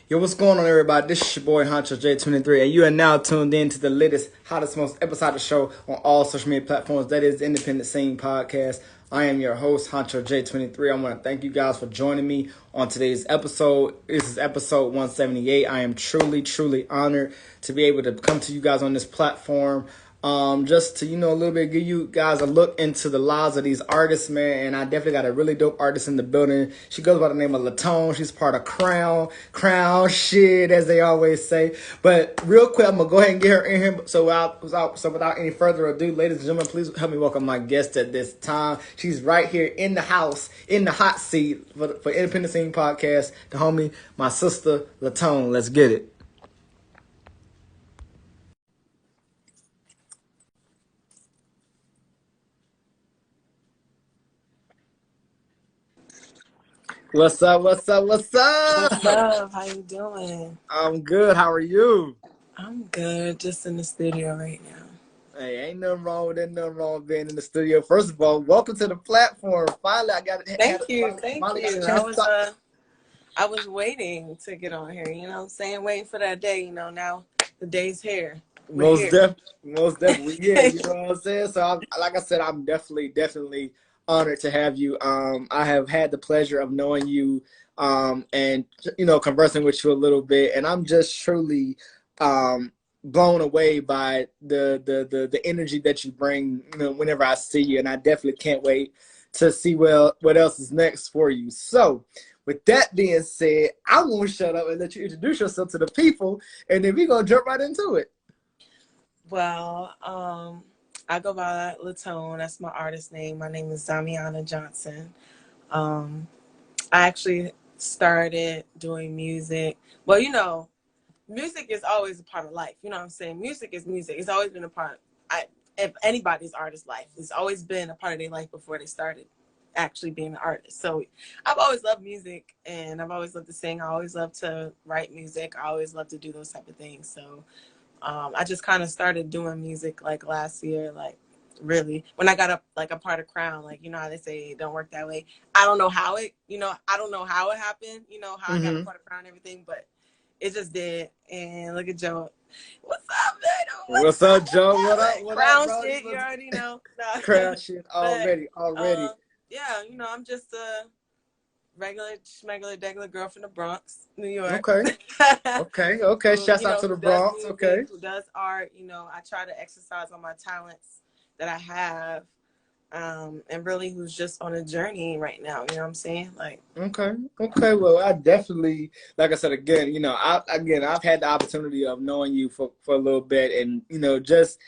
Yo, what's going on, everybody? This is your boy Honcho J23, and you are now tuned in to the latest, hottest, most episodic show on all social media platforms. That is the Independent Scene Podcast. I am your host, Honcho J23. I want to thank you guys for joining me on today's episode. This is episode 178. I am truly, truly honored to be able to come to you guys on this platform. Just to, a little bit give you guys a look into the lives of these artists, man. And I definitely got a really dope artist in the building. She goes by the name of La.Tone. She's part of Crown shit, as they always say. But real quick, I'm gonna go ahead and get her in here. So without any further ado, ladies and gentlemen, please help me welcome my guest at this time. She's right here in the house, in the hot seat for Independent Scene Podcast. The homie, my sister La.Tone. Let's get it. What's up? What's up? What's What's up? up? How you doing? I'm good. How are you? I'm good. Just in the studio right now. Hey, ain't nothing wrong with that. Nothing wrong with being in the studio. First of all, welcome to the platform. Finally, I got it. Thank you. Thank Finally got a you. chance to talk. I was waiting to get on here, you know what I'm saying? Waiting for that day, now the day's here. We're Most here. definitely, most definitely. Yeah, you know what I'm saying. So, like I said, I'm definitely honored to have you. I have had the pleasure of knowing you, and conversing with you a little bit, and I'm just truly, blown away by the energy that you bring. Whenever I see you, and I definitely can't wait to see what else is next for you. So, with that being said, I won't shut up and let you introduce yourself to the people, and then we're gonna jump right into it. Well, I go by La.Tone. That's my artist name. My name is Damiana Johnson. I actually started doing music. Well, music is always a part of life. You know what I'm saying? Music is music. It's always been a part of anybody's artist life. It's always been a part of their life before they started actually being an artist. So I've always loved music, and I've always loved to sing. I always loved to write music. I always loved to do those type of things. So I just kind of started doing music like last year, like really when I got up like a part of Crown, like how they say it don't work that way. I don't know how it happened, how I got a Mm-hmm. part of Crown and everything, but it just did. And look at Joe. What's up, man? What's up, Joe? What up? What up, Crown bro? shit, you already know. Nah. Crash shit But already. yeah, I'm just a regular schmegular degular girl from the Bronx, New York. Okay, okay. Who, Shouts out to the who does Bronx. music, Okay. who does art. I try to exercise on my talents that I have, and really who's just on a journey right now. You know what I'm saying? Like, Okay. Well, I definitely, like I said again, I've had the opportunity of knowing you for a little bit, and just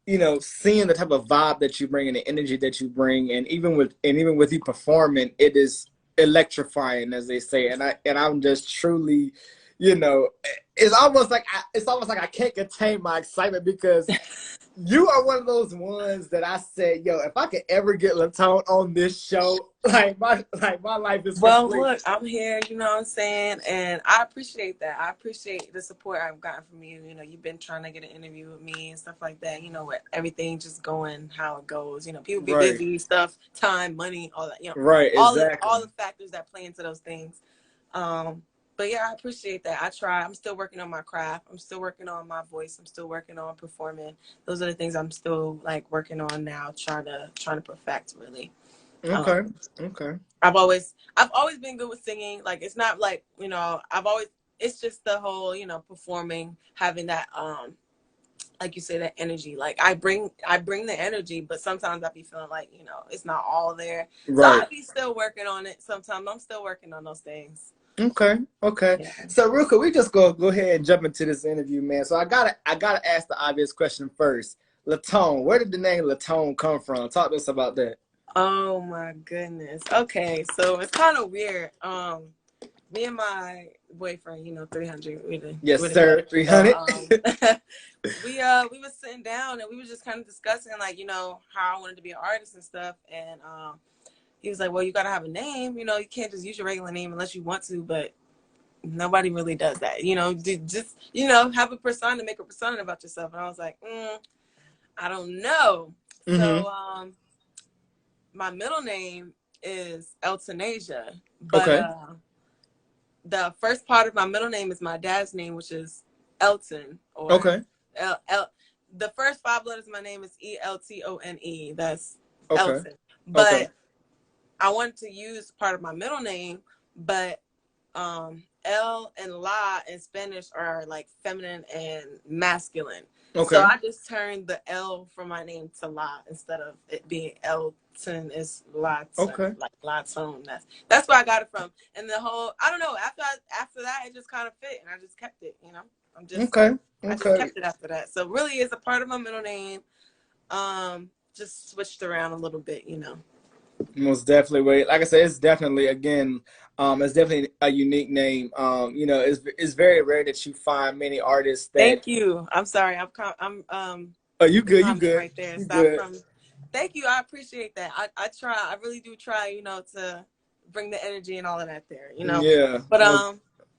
seeing the type of vibe that you bring and the energy that you bring, and even with you performing, it is electrifying, as they say, and I'm just truly, you know, it's almost like I can't contain my excitement because you are one of those ones that I said, yo, if I could ever get La.Tone on this show, like my life is well, complete. look, I'm here. You know what I'm saying? And I appreciate that. I appreciate the support I've gotten from you. You've been trying to get an interview with me and stuff like that. With everything just going how it goes. People be Right, busy, stuff, time, money, all that. right, All exactly. the factors that play into those things. But yeah, I appreciate that. I try. I'm still working on my craft. I'm still working on my voice. I'm still working on performing. Those are the things I'm still like working on now, trying to perfect really. Okay, Um, okay. I've always been good with singing. Like it's not like it's just the whole performing, having that like you say, that energy. Like I bring the energy, but sometimes I be feeling like it's not all there. So Right. I be still working on it. Sometimes I'm still working on those things. Okay. Yeah. So real quick, we just go ahead and jump into this interview, man. So I gotta ask the obvious question first. La.Tone, where did the name La.Tone come from? Talk to us about that. Oh my goodness. Okay, so it's kind of weird. Me and my boyfriend, 300, Yes, we sir. together. 300. We was sitting down and we were just kind of discussing like how I wanted to be an artist and stuff, and he was like, well, you gotta have a name, you can't just use your regular name unless you want to, but nobody really does that, just have a persona, make a persona about yourself. And I was like, I don't know. Mm-hmm. So my middle name is Eltonasia, but Okay. the first part of my middle name is my dad's name, which is Elton, or Okay. L. The first 5 letters of my name is Eltone. That's Okay. Elton. Okay. But I wanted to use part of my middle name, but L and La in Spanish are like feminine and masculine. So Okay. I just turned the L from my name to La instead of it being Elton is La.Tone, Okay. like La.Tone. That's where I got it from. And the whole, I don't know, after that it just kind of fit and I just kept it, you know. Okay. I just Okay. kept it after that. So really it's a part of my middle name. Just switched around a little bit, you know. Most definitely. Wait, like I said, it's definitely again, it's definitely a unique name. It's very rare that you find many artists that. Thank you. I'm sorry. Oh, you the good? You comment good? right there. You Stop good? from. Thank you. I appreciate that. I try. I really do try. You know, to bring the energy and all of that there. You know, Yeah. but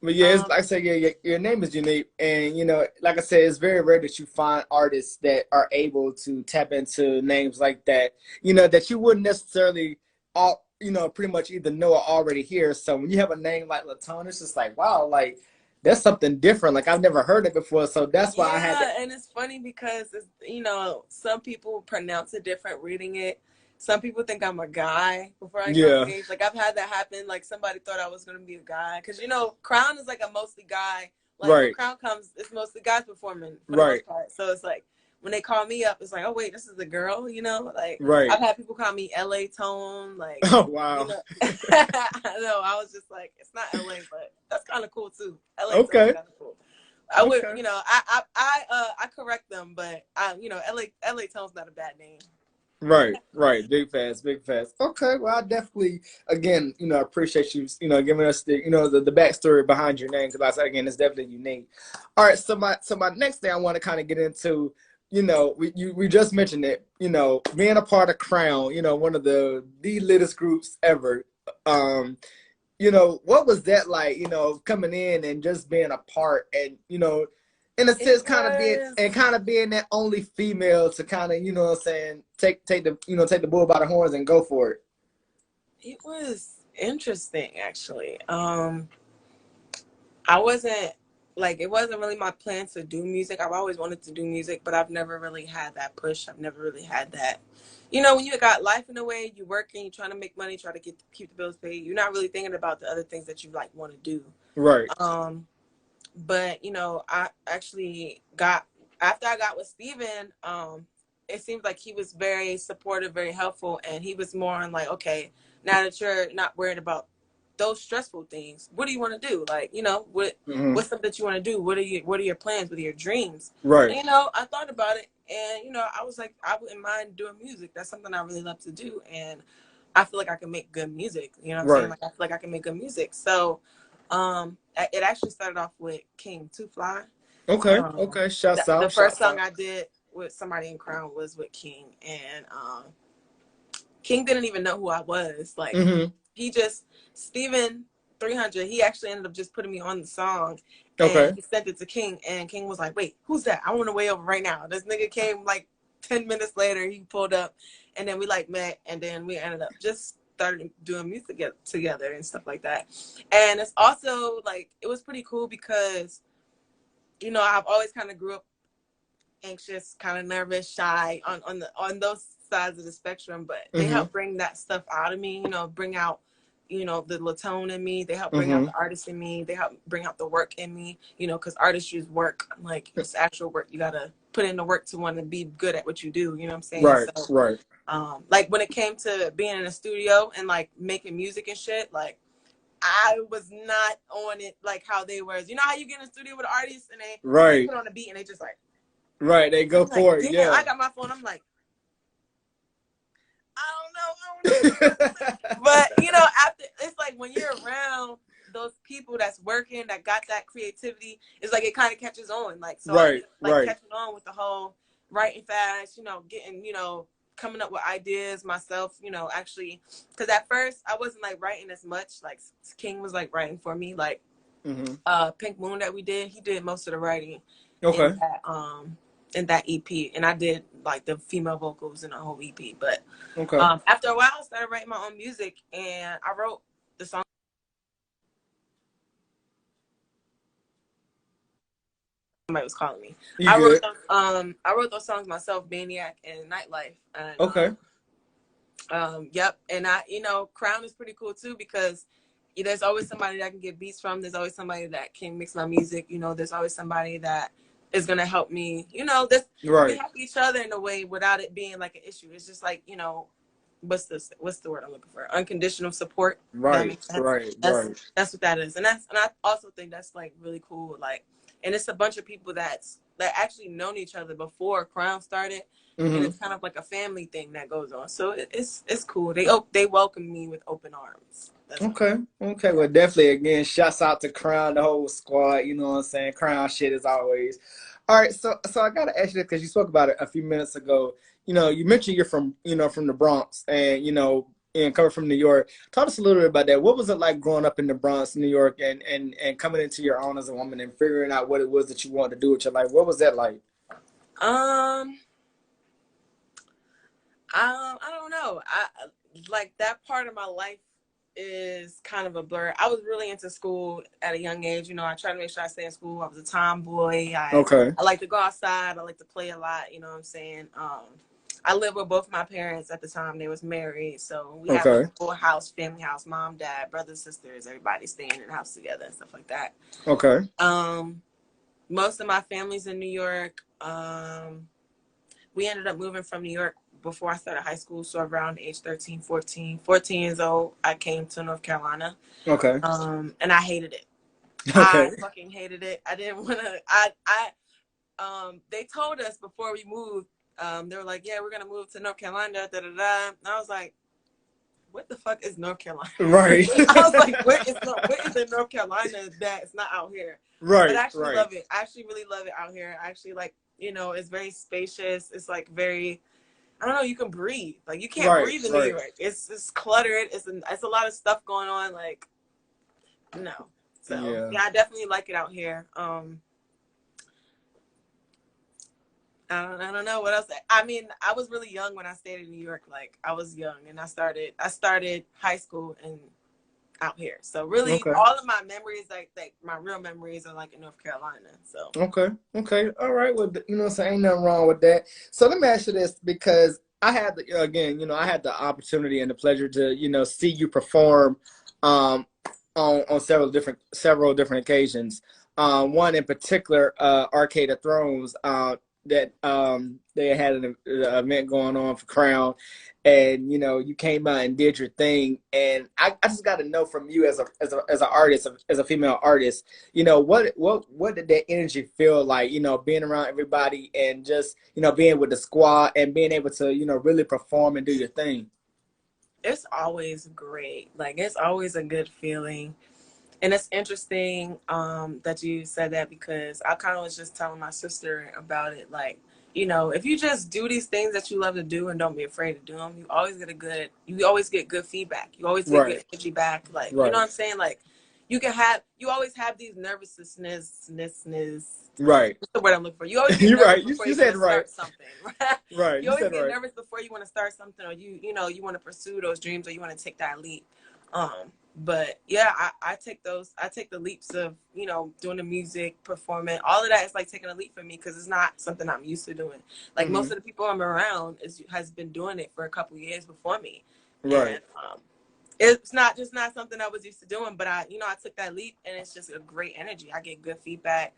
But yeah, it's like I said, yeah, your name is unique, and like I said, it's very rare that you find artists that are able to tap into names like that. That you wouldn't necessarily all pretty much either know or already hear. So when you have a name like La.Tone, it's just like wow, like that's something different. Like I've never heard it before, so that's why I had to. yeah, and it's funny because some people pronounce it different reading it. Some people think I'm a guy before I get on Yeah. stage. Like I've had that happen. Like somebody thought I was gonna be a guy because Crown is like a mostly guy. Like when Right. Crown comes, it's mostly guys performing for the Right. most part. So it's like when they call me up, it's like, oh wait, this is a girl. Like Right. I've had people call me La.Tone. Like Oh wow. I know. I was just like, it's not LA, but that's kind of cool too. La.Tone is Okay. kind of cool. I would, Okay. I correct them, but La.Tone's not a bad name. Right, right. Big fast, big fast. Okay, well, I definitely, again, appreciate you, giving us the backstory behind your name because I said again, it's definitely unique. All right, so my next thing I want to kind of get into, we just mentioned it, being a part of Crown, one of the littest groups ever. Um, what was that like, coming in and just being a part and, in a It sense, was kind of being that only female to kind of, what I'm saying, take the bull by the horns and go for it. it was interesting actually. I wasn't like it wasn't really my plan to do music. I've always wanted to do music, but I've never really had that push. I've never really had that. When you got life in a way, you working, you trying to make money, try to keep the bills paid. You're not really thinking about the other things that you like want to do. Right. But I actually got after I got with Steven, it seems like he was very supportive, very helpful, and he was more on like, okay, now that you're not worried about those stressful things, what do you want to do? Like, Hmm. what's something that you want to do? What are your plans? What are your dreams? Right. And I thought about it, and I was like, I wouldn't mind doing music. That's something I really love to do, and I feel like I can make good music. You know what I'm saying? Right. Like I feel like I can make good music. So it actually started off with King Two Fly. Okay. Um, Okay. Shouts the out. first Shouts song out. I did with somebody in Crown was with King, and King didn't even know who I was. Like Hmm. he just Steven 300. He actually ended up just putting me on the song, and Okay. he sent it to King, and King was like, "Wait, who's that? I want to way over right now." This nigga came like 10 minutes later. He pulled up, and then we like met, and then we ended up just started doing music together and stuff like that. And it's also like it was pretty cool because I've always kind of grew up anxious, kind of nervous, shy on those sides of the spectrum, but they Hmm. help bring that stuff out of me, bring out the La.Tone in me. They help bring out Hmm. the artist in me. They help bring out the work in me, because artistry is work. Like it's actual work. You gotta put in the work to want to be good at what you do. You know what I'm saying? Right. So Right. like when it came to being in a studio and like making music and shit, like I was not on it like how they were. You know how you get in a studio with artists and they Right. put on a beat and they just like, Right. They go I'm like, for it. damn, Yeah. I got my phone. I'm like, I don't know. But after it's like when you're around those people that's working, that got that creativity, it's like it kind of catches on. Like so I Right. ended up like Right. catching on with the whole writing fast, getting, coming up with ideas myself, actually because at first I wasn't like writing as much. Like King was like writing for me, like Hmm. Pink Moon that we did, he did most of the writing Okay. in that EP, and I did like the female vocals in the whole EP. But Okay. after a while, I started writing my own music, and I wrote the song. somebody was calling me. You good? I wrote those songs myself, Maniac and Nightlife. And Okay. yep. And Crown is pretty cool too, because there's always somebody that I can get beats from. There's always somebody that can mix my music. There's always somebody that is gonna help me. We Right. help each other in a way without it being like an issue. It's just like, what's the word I'm looking for? Unconditional support. That Right. makes sense. Right. That's Right. that's what that is. And I also think that's like really cool. Like, and it's a bunch of people that actually known each other before Crown started. And Mm-hmm. it's kind of like a family thing that goes on. So it's cool. They welcome me with open arms. That's all. Okay. Okay. Yeah. Well, definitely. Again, shouts out to Crown, the whole squad. You know what I'm saying? Crown shit as always. All right. So I gotta ask you this because you spoke about it a few minutes ago. You mentioned you're from from the Bronx, and and coming from New York. Talk to us a little bit about that. What was it like growing up in the Bronx, New York, and coming into your own as a woman and figuring out what it was that you wanted to do with your life? What was that like? Um, I don't know. I like that part of my life is kind of a blur. I was really into school at a young age. I tried to make sure I stay in school. I was a tomboy. Okay. I like to go outside. I like to play a lot. You know what I'm saying? I lived with both my parents at the time. They was married, so we had like Okay. a full house, family house, mom, dad, brothers, sisters, everybody staying in the house together and stuff like that. Okay. Most of my family's in New York. We ended up moving from New York before I started high school. So around age 13, 14 years old, I came to North Carolina. Okay. And I hated it. Okay. I fucking hated it. I didn't want to, they told us before we moved, they were like, yeah, we're going to move to North Carolina, da, da, da. And I was like, what the fuck is North Carolina? Right. I was like, what is in North Carolina that it's not out here? But I Right. actually Right. love it. I actually really love it out here. I actually like, it's very spacious. It's like very, I don't know, you can breathe. Like, you can't Right. breathe in New Right. York. It's cluttered. It's a lot of stuff going on. Like, no. So Yeah. yeah, I definitely like it out here. I don't know what else. I mean, I was really young when I stayed in New York. Like, I was young, and I started high school and out here. So really, Okay. all of my memories, like my real memories, are like in North Carolina. So Okay. Okay. All right. Well, so ain't nothing wrong with that. So let me ask you this because I had again, I had the opportunity and the pleasure to, see you perform, on several different occasions. One in particular, Arcade of Thrones, that they had an event going on for Crown, and you came out and did your thing, and I just got to know from you as an artist, as a female artist, what did that energy feel like, being around everybody and just being with the squad and being able to really perform and do your thing. it's always great. Like, it's always a good feeling. And it's interesting that you said that, because I kind of was just telling my sister about it. Like, if you just do these things that you love to do and don't be afraid to do them, you always get good feedback. You always get Right. good energy back. Like, you know Right. what I'm saying? Like, you always have these nervousness. Right. What's the word I'm looking for? You always get You're nervous right. before You you want said to right. start something, right? Right. You You always said get right. nervous before you want to start something, or you want to pursue those dreams, or you want to take that leap. But yeah, I take the leaps of, doing the music, performing, all of that is like taking a leap for me, because it's not something I'm used to doing. Like, most Hmm. of the people I'm around has been doing it for a couple of years before me. Right. And it's not something I was used to doing, but I took that leap, and it's just a great energy. I get good feedback.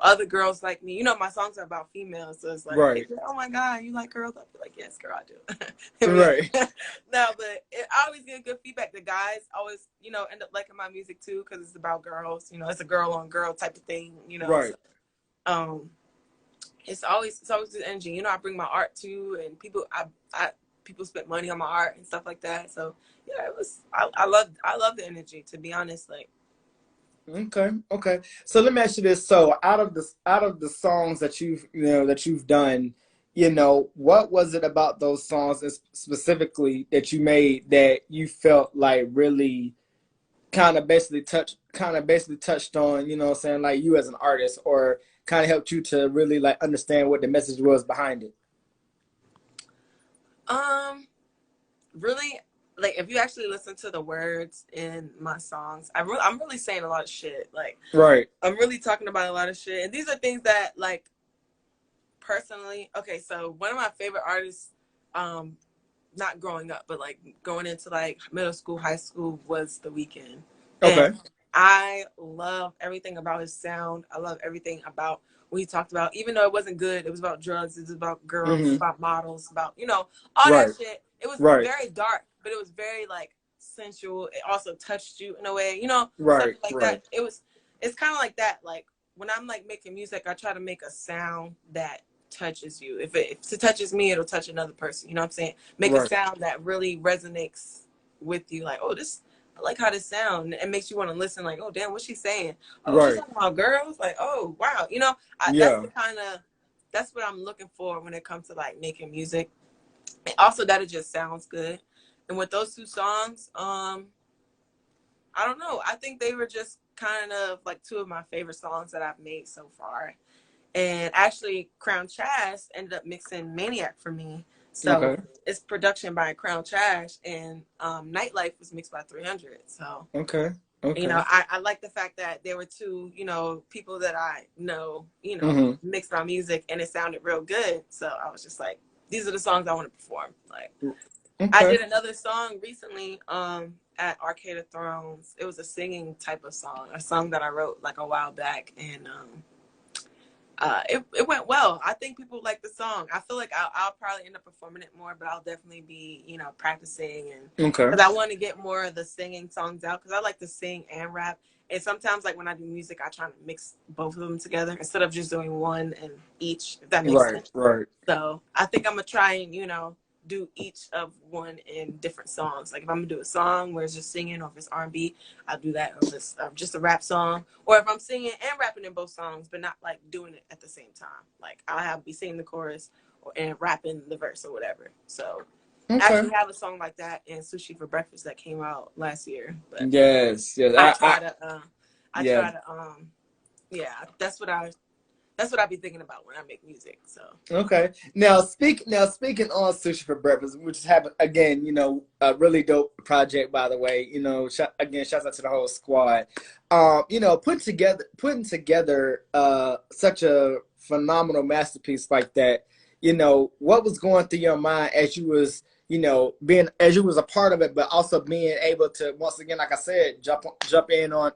Other girls like me. My songs are about females, so it's like, Right. oh my God, you like girls? I'll be like, yes, girl, I do. Hit me up. Right. No, but I always get good feedback. The guys always, end up liking my music too, because it's about girls. It's a girl on girl type of thing. Right. So, um, it's always good energy. I bring my art too, and people spent money on my art and stuff like that. So yeah, it was. I love the energy, to be honest. Like, Okay. Okay. So let me ask you this. So out of the songs that you've done, what was it about those songs specifically that you made that you felt like really kind of basically touched on, what I'm saying, like you as an artist, or kind of helped you to really like understand what the message was behind it? um, really. like if you actually listen to the words in my songs, I'm really saying a lot of shit. Like Right. I'm really talking about a lot of shit, and these are things that like personally. Okay, so one of my favorite artists, um, not growing up, but like going into like middle school, high school was The Weeknd. And Okay. I love everything about his sound. I love everything about what he talked about. Even though it wasn't good, it was about drugs, it was about girls, Mm-hmm. about models, about, you know, all that Right. shit. It was Right. very dark, but it was very like sensual. It also touched you in a way, you know, stuff Right. like Right. that. It's kind of like that. Like when I'm like making music, I try to make a sound that touches you. If it touches me, it'll touch another person. You know what I'm saying? Make a Right. sound that really resonates with you. Like, oh, this, I like how this sound. It makes you want to listen. Like, oh, damn, what's she saying? Oh, she's Right. talking about girls. Like, oh, wow. You know, Yeah. that's what I'm looking for when it comes to like making music. And also that it just sounds good. And with those two songs, I don't know. I think they were just kind of like two of my favorite songs that I've made so far. And actually, Crown Trash ended up mixing Maniac for me. So Okay. it's production by Crown Trash, and Nightlife was mixed by 300. So, Okay. you Okay. know, I like the fact that there were two, you know, people that I know, you know, Mm-hmm. mixed my music and it sounded real good. So I was just like, these are the songs I want to perform. Like, I Okay. did another song recently at Arcade of Thrones. It was a singing type of song, a song that I wrote like a while back. And it went well. I think people like the song. I feel like I'll probably end up performing it more, but I'll definitely be, you know, practicing, and Okay. because I want to get more of the singing songs out, because I like to sing and rap. And sometimes, like when I do music, I try to mix both of them together instead of just doing one and each, if that makes Right. sense. Right. So I think I'm gonna try and, you know, do each of one in different songs. Like if I'm gonna do a song where it's just singing, or if it's R&B, I'll do that. Or if it's just a rap song, or if I'm singing and rapping in both songs, but not like doing it at the same time. Like I'll have be singing the chorus and rapping the verse or whatever. So I Okay. actually have a song like that in Sushi for Breakfast that came out last year. But Yes. Yes. I try to, Yeah. yeah, that's what I be thinking about when I make music. So Okay. Speaking on Sushi for Breakfast, which is happened again, a really dope project, by the way. Shouts out to the whole squad. Putting together such a phenomenal masterpiece like that. What was going through your mind as you was, being as you was a part of it, but also being able to, once again, like I said, jump in on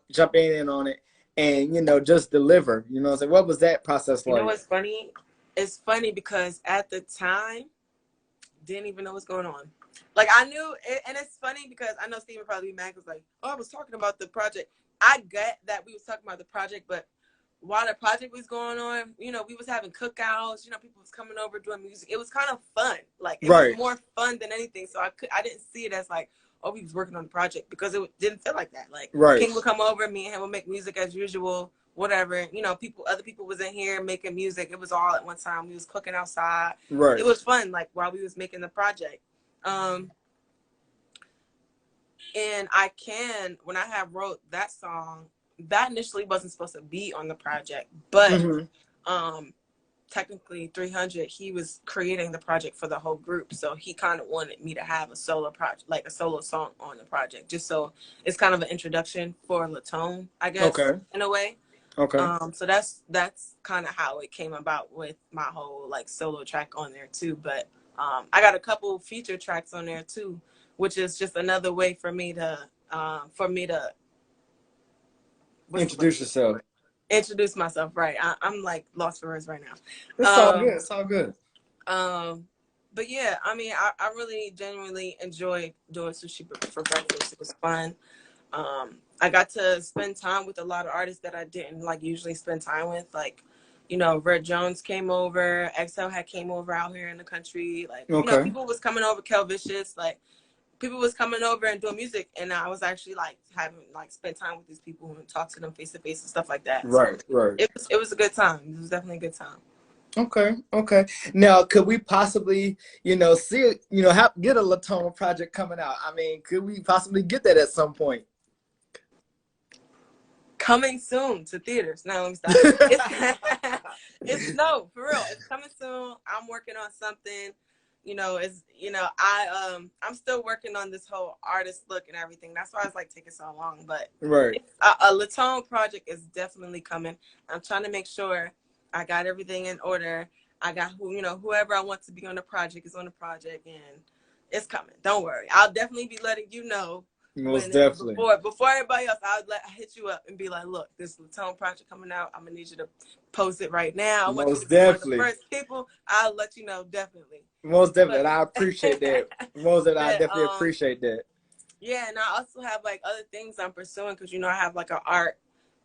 it, and just deliver. So what was that process you know like? what's funny? It's funny because at the time, didn't even know what's going on. Like I knew, and it's funny because I know Steven probably be mad because like, oh, I was talking about the project. I get that we was talking about the project, but while the project was going on, you know, we was having cookouts. You know, people was coming over doing music. It was kind of fun. Like it was Right. more fun than anything. So I didn't see it as like, oh, we was working on the project, because it didn't feel like that. Like Right. King would come over, me and him would make music as usual. Whatever, you know, other people was in here making music. It was all at one time. We was cooking outside. Right. It was fun, like while we was making the project. Um, and when I had wrote that song, that initially wasn't supposed to be on the project, but Mm-hmm. um, technically 300, he was creating the project for the whole group, so he kind of wanted me to have a solo project, like a solo song on the project, just so it's kind of an introduction for La.Tone, I guess, Okay. in a way. Okay. So that's kind of how it came about with my whole like solo track on there too. But I got a couple feature tracks on there too, which is just another way for me to what's the word? Introduce yourself. Introduce myself. Right. I'm like lost for words right now. It's all good. It's all good. Um, but yeah, I mean, I really genuinely enjoyed doing sushi for breakfast. It was fun. I got to spend time with a lot of artists that I didn't like usually spend time with. Like, you know, Red Jones came over, XL had came over out here in the country. Like, you know, Okay. people was coming over, Kel Vicious, like people was coming over and doing music, and I was actually like having like spent time with these people and talk to them face to face and stuff like that. So Right. Right. it was a good time. It was definitely a good time. Okay. Okay. Now, could we possibly, see, get a La.Tone project coming out? I mean, could we possibly get that at some point? Coming soon to theaters. No, let me stop. It's no, for real. It's coming soon. I'm working on something. is, I'm still working on this whole artist look and everything. That's why it's like taking so long. But Right. a La.Tone project is definitely coming. I'm trying to make sure I got everything in order. I got whoever I want to be on the project is on the project, and it's coming. Don't worry. I'll definitely be letting you know Most definitely. before everybody else. I hit you up and be like, look, this La.Tone project coming out. I'm gonna need you to post it right now. I want you to be one of the first people. I'll let you know definitely. Most definitely, and I appreciate that. I definitely appreciate that. Yeah, and I also have like other things I'm pursuing because I have like an art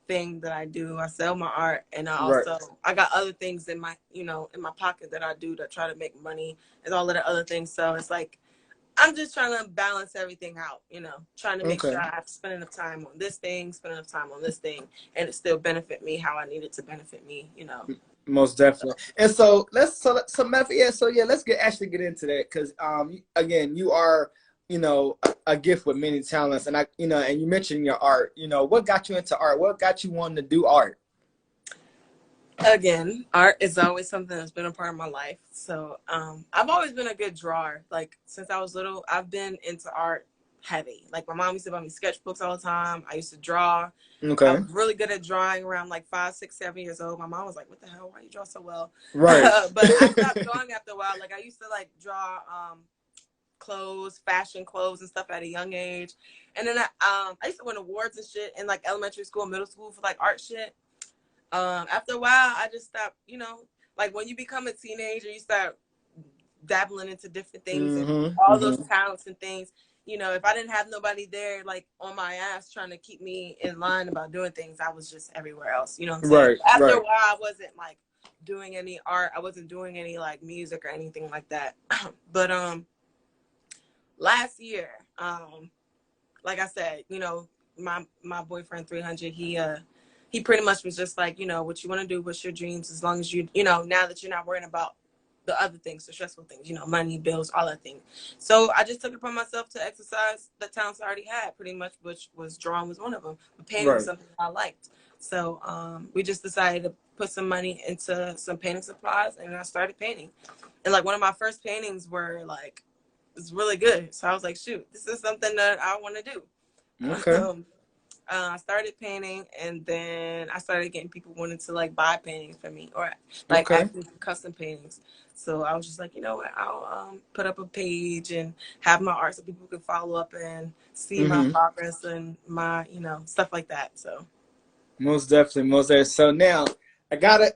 thing that I do. I sell my art, and I got other things in my in my pocket that I do to try to make money and all of the other things. So it's like I'm just trying to balance everything out, trying to make sure I have to spend enough time on this thing, spend enough time on this thing, and it still benefit me how I need it to benefit me. Most definitely. And so let's actually get into that, because again, you are a gift with many talents, and and you mentioned your art. What got you into art? What got you wanting to do art? Again, art is always something that's been a part of my life. So I've always been a good drawer. Like since I was little, I've been into art heavy. Like my mom used to buy me sketchbooks all the time. I used to draw. Okay. I was really good at drawing around like 5, 6, 7 years old. My mom was like, "What the hell? Why you draw so well?" Right. But I stopped drawing after a while. Like I used to like draw clothes, fashion clothes and stuff at a young age. And then I used to win awards and shit in like elementary school, middle school for like art shit. After a while, I just stopped, like when you become a teenager, you start dabbling into different things and all those talents and things. If I didn't have nobody there, like on my ass trying to keep me in line about doing things, I was just everywhere else. You know what I'm saying? Right. After a while, I wasn't like doing any art. I wasn't doing any like music or anything like that. But last year, like I said, my boyfriend 300, he pretty much was just like, what you want to do, what's your dreams, as long as now that you're not worrying about the other things, the stressful things, money, bills, all that thing. So I just took it upon myself to exercise the talents I already had, pretty much, which was drawing was one of them. But painting was something I liked. So we just decided to put some money into some painting supplies, and I started painting. And like one of my first paintings were like, it's really good. So I was like, shoot, this is something that I want to do. Okay. I started painting, and then I started getting people wanting to like buy paintings for me, or like actually custom paintings. So I was just like, you know what, I'll put up a page and have my art so people can follow up and see my progress and my stuff like that. So most definitely. So now I gotta,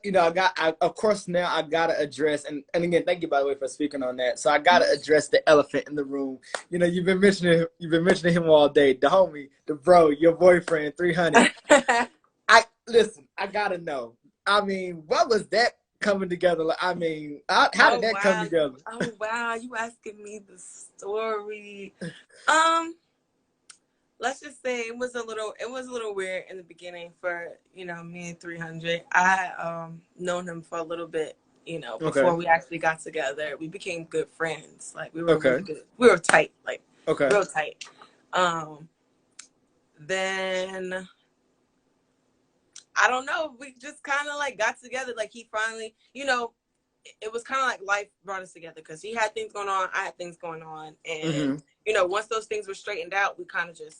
of course now I gotta address, and again, thank you by the way for speaking on that. So I gotta address the elephant in the room. You've been mentioning him all day, the homie, the bro, your boyfriend, 300. I gotta know. I mean, what was that coming together? I mean, how did that come together? Oh wow, you asking me the story. Let's just say it was a little weird in the beginning for me and 300. I known him for a little bit, before we actually got together. We became good friends. Like we were really good. We were tight, like real tight. Then I don't know. We just kind of like got together. Like he finally, it was kind of like life brought us together because he had things going on, I had things going on, and once those things were straightened out, we kind of just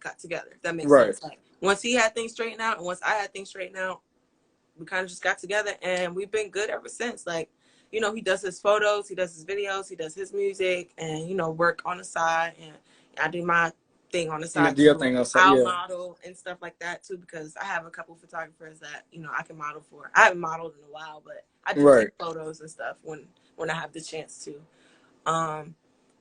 got together. If that makes sense. Like once he had things straightened out, and once I had things straightened out, we kind of just got together, and we've been good ever since. Like, he does his photos, he does his videos, he does his music, and work on the side, and I do my thing on the side. Do your thing on the side. I'll model and stuff like that too, because I have a couple photographers that I can model for. I haven't modeled in a while, but I do take photos and stuff when I have the chance to.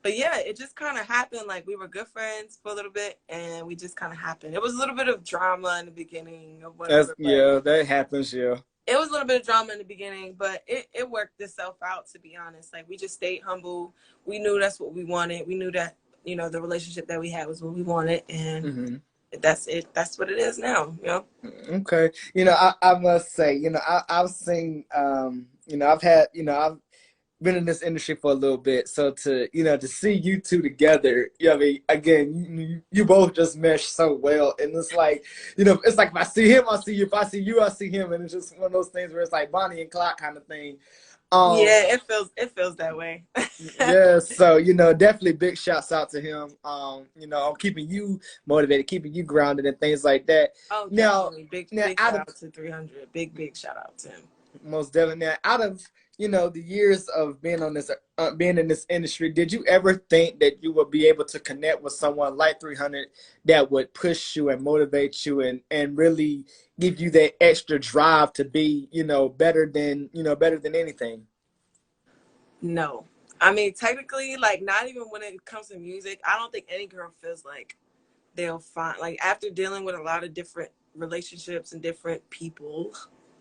But yeah, it just kind of happened. Like we were good friends for a little bit, and we just kind of happened. It was a little bit of drama in the beginning of whatever. That happens. Yeah. It was a little bit of drama in the beginning, but it worked itself out, to be honest. Like we just stayed humble. We knew that's what we wanted. We knew that the relationship that we had was what we wanted, and that's it. That's what it is now. Okay. I must say, I've seen, I've been in this industry for a little bit. So to see you two together, I mean, again, you both just mesh so well. And it's like, it's like if I see him, I see you. If I see you, I see him. And it's just one of those things where it's like Bonnie and Clyde kind of thing. Um, Yeah, it feels that way. yeah, so definitely big shouts out to him. On keeping you motivated, keeping you grounded, and things like that. Oh, Now, definitely. Big now big out shout of out to 300. Big shout out to him. most definitely, now out of the years of being on this, being in this industry, did you ever think that you would be able to connect with someone like 300 that would push you and motivate you and really give you that extra drive to be better than anything? No. I mean, technically, like, not even when it comes to music, I don't think any girl feels like they'll find, like, after dealing with a lot of different relationships and different people,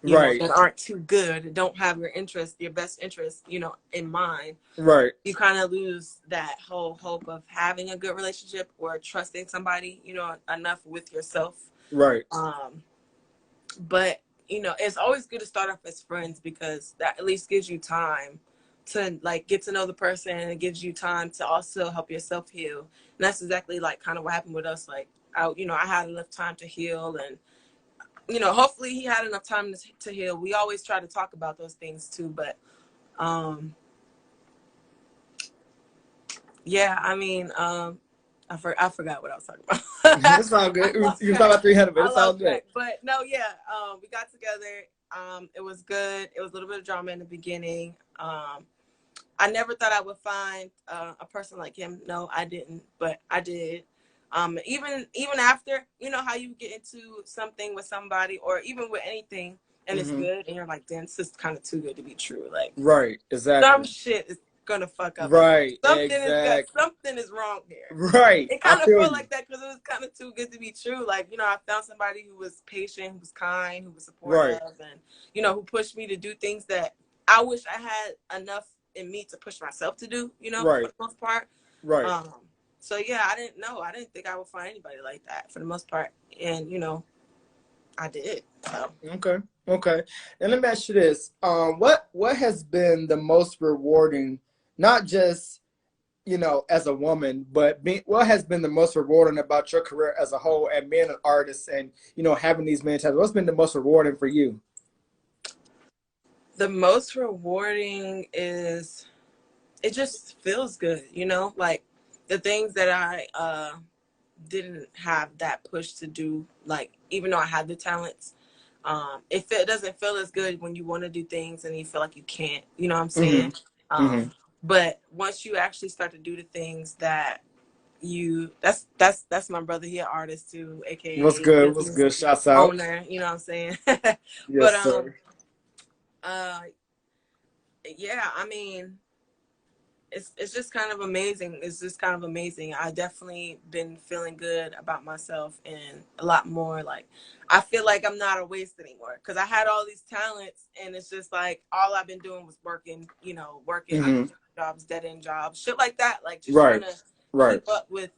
Right, that aren't too good, don't have your best interest, in mind, right, you kind of lose that whole hope of having a good relationship or trusting somebody, enough with yourself. right. Um, but it's always good to start off as friends because that at least gives you time to like get to know the person, and it gives you time to also help yourself heal. And that's exactly like kind of what happened with us. Like I had enough time to heal, and hopefully he had enough time to heal. We always try to talk about those things too, but um yeah, I mean, I forgot what I was talking about. It's all good. I You was lost talking track. about 300, but I it's all lost good. track. But no, yeah, we got together. It was good. It was a little bit of drama in the beginning. I never thought I would find a person like him. No, I didn't, but I did. Even after, how you get into something with somebody, or even with anything, and it's Hmm. good, and you're like, damn, this is kind of too good to be true. Like, Right, some exactly. shit is gonna fuck up here. Right, exactly. Something is wrong here. Right, It I kind of feel felt you. like that because it was kind of too good to be true. Like, I found somebody who was patient, who was kind, who was supportive, Right, and who pushed me to do things that I wish I had enough in me to push myself to do. For right, the most part. right. Um, so yeah, I didn't know. I didn't think I would find anybody like that for the most part, and I did. So Okay, okay. And let me ask you this: what has been the most rewarding, not just as a woman, but what has been the most rewarding about your career as a whole and being an artist and having these many times? What's been the most rewarding for you? the most rewarding is it just feels good, like the things that I didn't have that push to do, like even though I had the talents, it doesn't feel as good when you want to do things and you feel like you can't, you know what I'm Hmm. saying? Um, Hmm. but once you actually start to do the things that that's my brother, he an artist too, What's aka good? What's business good? Shouts out. owner, you know what I'm saying? But Yes, sir. uh yeah, I mean, it's just kind of amazing. It's just kind of amazing. I definitely been feeling good about myself, and a lot more like I feel like I'm not a waste anymore because I had all these talents, and it's just like all I've been doing was working, working Hmm. unproductive jobs, dead end jobs, shit like that, like just trying Right, to right, keep up with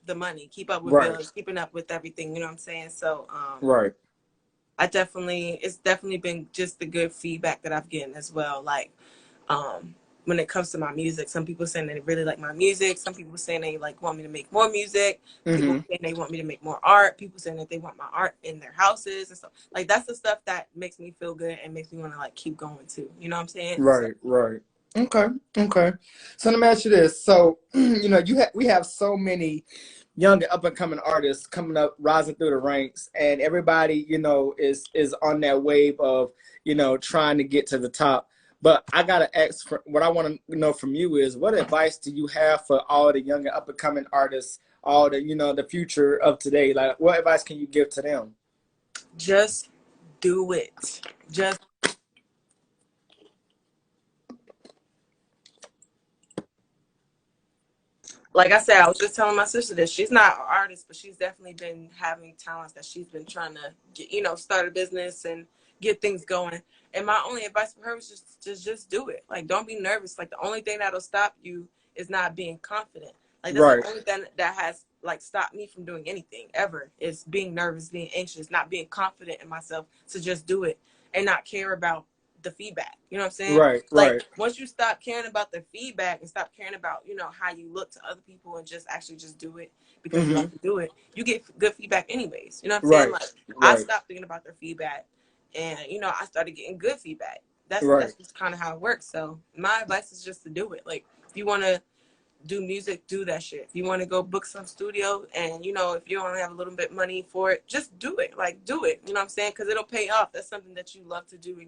the money, keep up with right, bills, keeping up with everything, you know what I'm saying? So right. it's definitely been just the good feedback that I've gotten as well. Like, when it comes to my music, some people saying they really like my music. Some people saying they like want me to make more music. People Hmm. saying they want me to make more art. People saying that they want my art in their houses and stuff. Like that's the stuff that makes me feel good and makes me want to like keep going too. You know what I'm saying? So Right, right. Okay, okay. So let me ask you this. So, we have so many young and up and coming artists coming up, rising through the ranks, and everybody, is on that wave of, trying to get to the top. But I gotta ask for what I want to know from you is what advice do you have for all the young and up and coming artists, all the, the future of today? Like, what advice can you give to them? just do it. Just like I said, I was just telling my sister this. She's not an artist, but she's definitely been having talents that she's been trying to get, start a business and get things going. And my only advice for her was just do it. Like, don't be nervous. Like, the only thing that'll stop you is not being confident. Like, that's the Right, only thing that has like stopped me from doing anything ever is being nervous, being anxious, not being confident in myself to just do it and not care about the feedback. You know what I'm saying? right, Like right. once you stop caring about the feedback and stop caring about how you look to other people and just actually just do it because you Hmm. like to do it, you get good feedback anyways. You know what I'm saying? Right, Like I right. stopped thinking about their feedback, and I started getting good feedback. Right. That's just kind of how it works. So my advice is just to do it. Like, if you want to do music, do that shit. If you want to go book some studio, and you know, if you only have a little bit money for it, just do it. Like, do it. You know what I'm saying? Because it'll pay off. That's something that you love to do,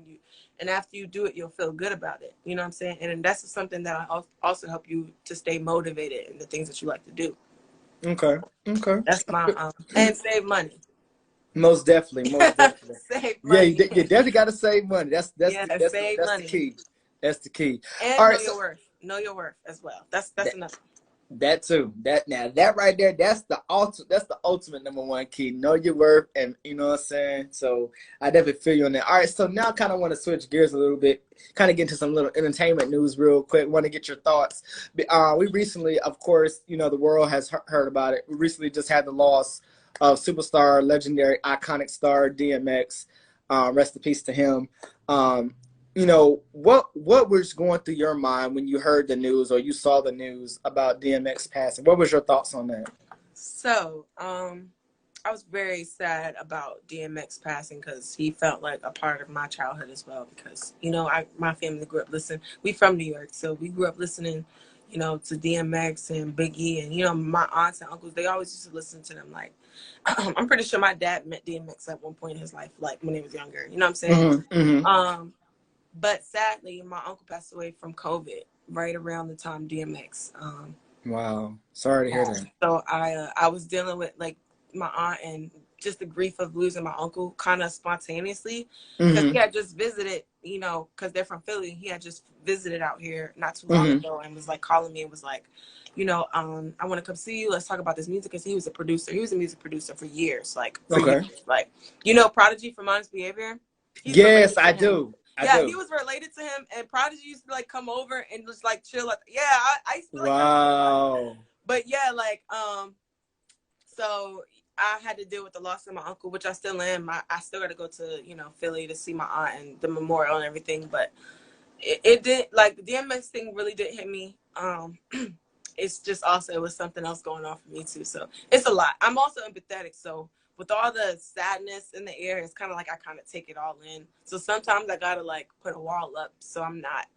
and after you do it, you'll feel good about it. You know what I'm saying? And that's something that I also help you to stay motivated in the things that you like to do. Okay. Okay. That's my and save money. Most definitely. Most definitely. Save Yeah, money. you definitely got to save money. Yeah, save That's the money. key. That's the key. All And know right. So your worth. Know your worth as well. That's that, enough. that too. That right there. That's the ultimate number one key. Know your worth, and you know what I'm saying. So I definitely feel you on that. All right. So now I kind of want to switch gears a little bit. Kind of get into some little entertainment news real quick. Want to get your thoughts. We recently, of course, you know, the world has heard about it. We recently just had the loss of superstar, legendary, iconic star DMX. Rest in peace to him. You know, what was going through your mind when you heard the news or you saw the news about DMX passing? What was your thoughts on that? So, I was very sad about DMX passing because he felt like a part of my childhood as well. Because, you know, my family grew up listening. We from New York, so we grew up listening, you know, to DMX and Biggie, and you know, my aunts and uncles. They always used to listen to them. Like, I'm pretty sure my dad met DMX at one point in his life, like when he was younger. You know what I'm saying? Mm-hmm, mm-hmm. But sadly, my uncle passed away from COVID right around the time DMX. Wow, sorry to hear that. So I was dealing with like my aunt and just the grief of losing my uncle kind of spontaneously, because he Mm-hmm, had just visited, you know, because they're from Philly. He had just visited out here not too long mm-hmm. ago and was like calling me and was like, you know, I want to come see you. Let's talk about this music. Because he was a producer. He was a music producer for years, like for Okay. years. Like, you know, Prodigy from Honest Behavior. He's Yes, related to I him. do. I Yeah, he do. was related to him, and Prodigy used to like come over and just like chill. Like, yeah, I used to be like, yo, Wow. but yeah, like, so I had to deal with the loss of my uncle, which I still am. I still got to go to, you know, Philly to see my aunt and the memorial and everything. But it did, like, the DMX thing really did hit me. It's just also, it was something else going on for me too. So it's a lot. I'm also empathetic. So with all the sadness in the air, it's kind of like I kind of take it all in. So sometimes I got to like put a wall up so I'm not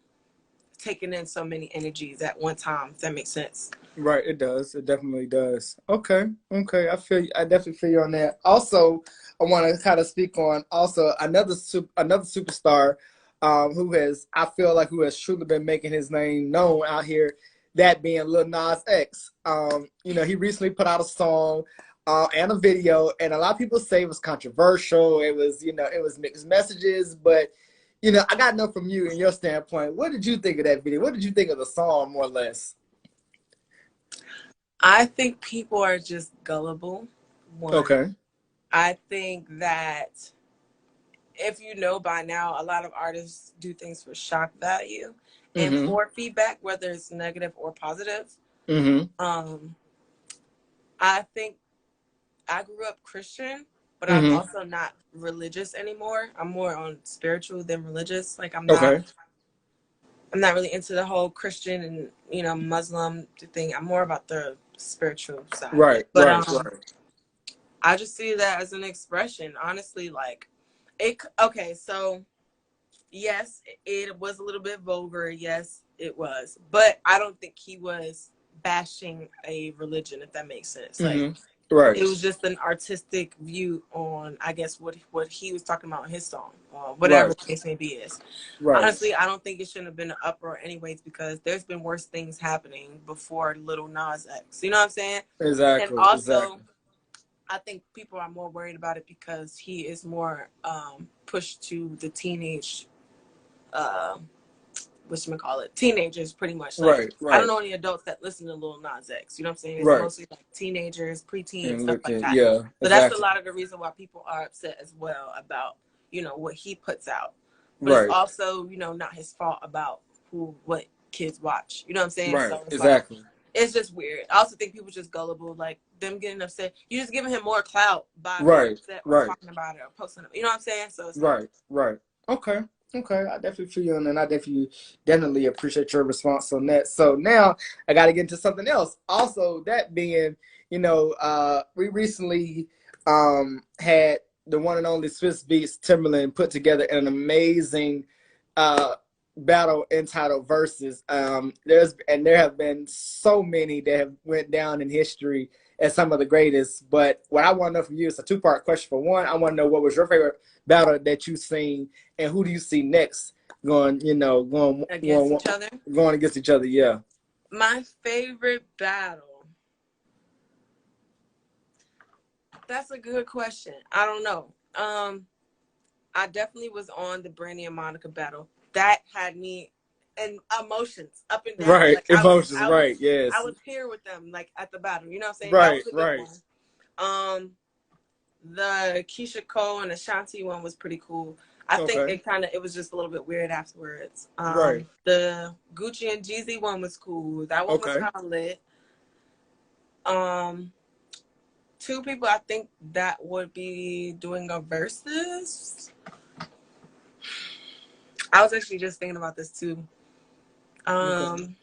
taking in so many energies at one time, if that makes sense. Right, it does. It definitely does. Okay, okay. I feel. I definitely feel you on that. Also, I want to kind of speak on also another superstar, who has I feel like who has truly been making his name known out here. That being Lil Nas X. You know, he recently put out a song, and a video, and a lot of people say it was controversial. It was, you know, it was mixed messages, but you know, I got to know from you and your standpoint. What did you think of that video? What did you think of the song, more or less? I think people are just gullible. One, Okay. I think that if you know by now, a lot of artists do things for shock value and Mm-hmm. for feedback, whether it's negative or positive. Mm-hmm. Um, I think I grew up Christian, but I'm Mm-hmm. also not religious anymore. I'm more on spiritual than religious. Like, Okay. I'm not really into the whole Christian and, you know, Muslim thing. I'm more about the spiritual side of Right. it. But Right. Right. I just see that as an expression, honestly. Like, it. Okay, so yes, it was a little bit vulgar. Yes, it was, but I don't think he was bashing a religion, if that makes sense. Like, Mm-hmm. Right. it was just an artistic view on, I guess, what he was talking about in his song, whatever Right. the case may be is. Right. Honestly, I don't think it shouldn't have been an uproar anyways, because there's been worse things happening before Little Nas X. You know what I'm saying? And Exactly. also, Exactly. I think people are more worried about it because he is more pushed to the teenage, uh, whatchamacallit, teenagers, pretty much. Like, Right. I don't Right. know any adults that listen to Lil Nas X. You know what I'm saying? It's Right. mostly like teenagers, preteens, And stuff look like at that. yeah. So that's a Exactly. lot of the reason why people are upset as well about, you know, what he puts out. But it's Right. also, you know, not his fault about what kids watch. You know what I'm saying? Right. So it's like, Exactly. it's just weird. I also think people just gullible, like them getting upset. You're just giving him more clout by being Right. upset or Right. talking about it or posting it. You know what I'm saying? So it's like, Right. Right. Okay. Okay. I definitely feel you, and I definitely appreciate your response on that. So now I got to get into something else. Also, that being, you know, we recently had the one and only Swiss Beats Timberland put together an amazing uh battle entitled Versus. There have been so many that have went down in history as some of the greatest. But what I want to know from you is a two-part question. For one, I want to know what was your favorite battle that you've seen, and who do you see next going? Against each other. Going against each other. Yeah. My favorite battle. That's a good question. I don't know. I definitely was on the Brandy and Monica battle. That had me and emotions up and down. Right, Like emotions. Right, yes. I was here with them, like at the battle. You know what I'm saying? Right, that was a good one. The Keisha Cole and Ashanti one was pretty cool. I think it was just a little bit weird afterwards. Right. The Gucci and Jeezy one was cool. That one was kind of lit. Two people I think that would be doing a versus. I was actually just thinking about this too. Damn,